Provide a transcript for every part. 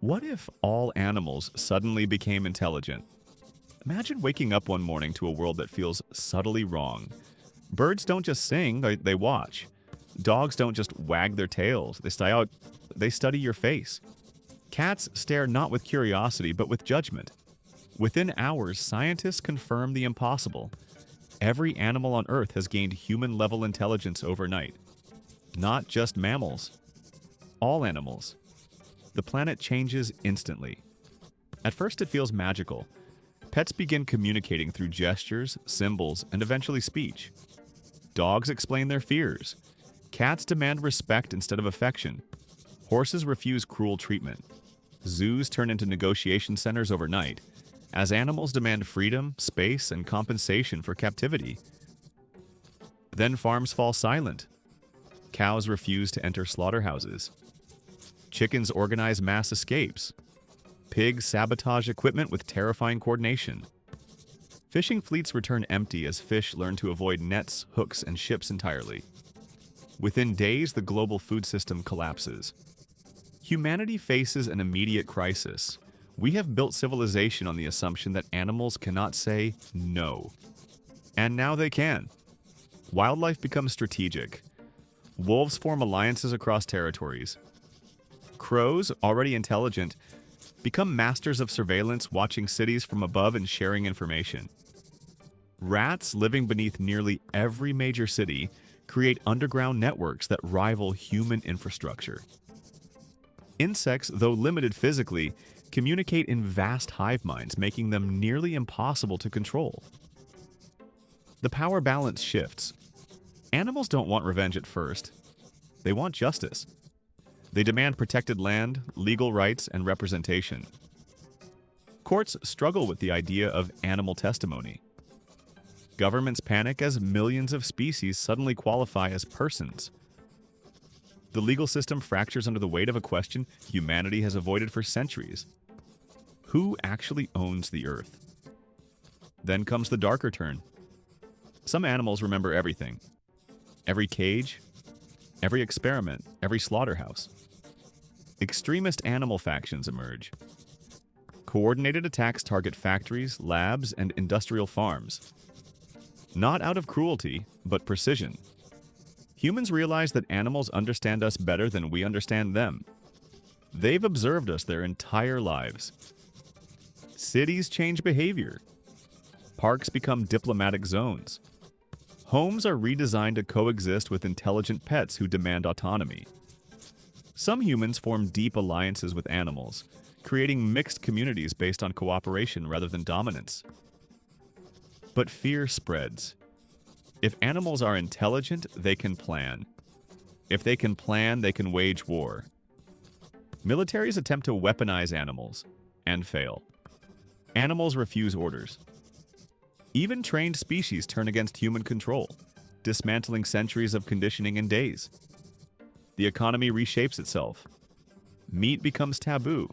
What if all animals suddenly became intelligent? Imagine waking up one morning to a world that feels subtly wrong. Birds don't just sing, they watch. Dogs don't just wag their tails, they study your face. Cats stare not with curiosity, but with judgment. Within hours, scientists confirm the impossible. Every animal on Earth has gained human-level intelligence overnight. Not just mammals. All animals. The planet changes instantly. At first it feels magical. Pets begin communicating through gestures, symbols, and eventually speech. Dogs explain their fears. Cats demand respect instead of affection. Horses refuse cruel treatment. Zoos turn into negotiation centers overnight, as animals demand freedom, space, and compensation for captivity. Then farms fall silent. Cows refuse to enter slaughterhouses. Chickens organize mass escapes. Pigs sabotage equipment with terrifying coordination. Fishing fleets return empty as fish learn to avoid nets, hooks, and ships entirely. Within days, the global food system collapses. Humanity faces an immediate crisis. We have built civilization on the assumption that animals cannot say no. And now they can. Wildlife becomes strategic. Wolves form alliances across territories. Crows, already intelligent, become masters of surveillance, watching cities from above and sharing information. Rats, living beneath nearly every major city, create underground networks that rival human infrastructure. Insects, though limited physically, communicate in vast hive minds, making them nearly impossible to control. The power balance shifts. Animals don't want revenge at first. They want justice. They demand protected land, legal rights, and representation. Courts struggle with the idea of animal testimony. Governments panic as millions of species suddenly qualify as persons. The legal system fractures under the weight of a question humanity has avoided for centuries. Who actually owns the Earth? Then comes the darker turn. Some animals remember everything. Every cage, every experiment, every slaughterhouse. Extremist animal factions emerge. Coordinated attacks target factories, labs, and industrial farms. Not out of cruelty, but precision. Humans realize that animals understand us better than we understand them. They've observed us their entire lives. Cities change behavior. Parks become diplomatic zones. Homes are redesigned to coexist with intelligent pets who demand autonomy. Some humans form deep alliances with animals, creating mixed communities based on cooperation rather than dominance. But fear spreads. If animals are intelligent, they can plan. If they can plan, they can wage war. Militaries attempt to weaponize animals, and fail. Animals refuse orders. Even trained species turn against human control, dismantling centuries of conditioning in days. The economy reshapes itself. Meat becomes taboo.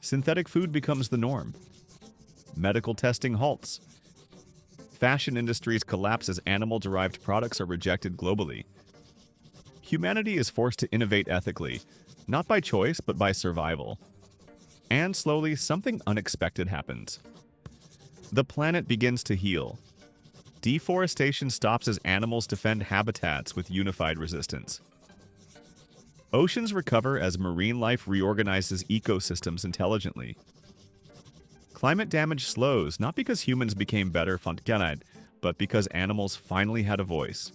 Synthetic food becomes the norm. Medical testing halts. Fashion industries collapse as animal-derived products are rejected globally. Humanity is forced to innovate ethically, not by choice, but by survival. And slowly, something unexpected happens. The planet begins to heal. Deforestation stops as animals defend habitats with unified resistance. Oceans recover as marine life reorganizes ecosystems intelligently. Climate damage slows, not because humans became better, but because animals finally had a voice.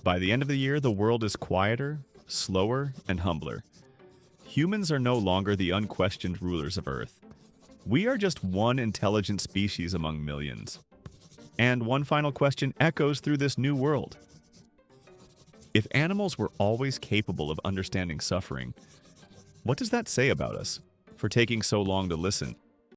By the end of the year, the world is quieter, slower, and humbler. Humans are no longer the unquestioned rulers of Earth. We are just one intelligent species among millions. And one final question echoes through this new world. If animals were always capable of understanding suffering, what does that say about us for taking so long to listen?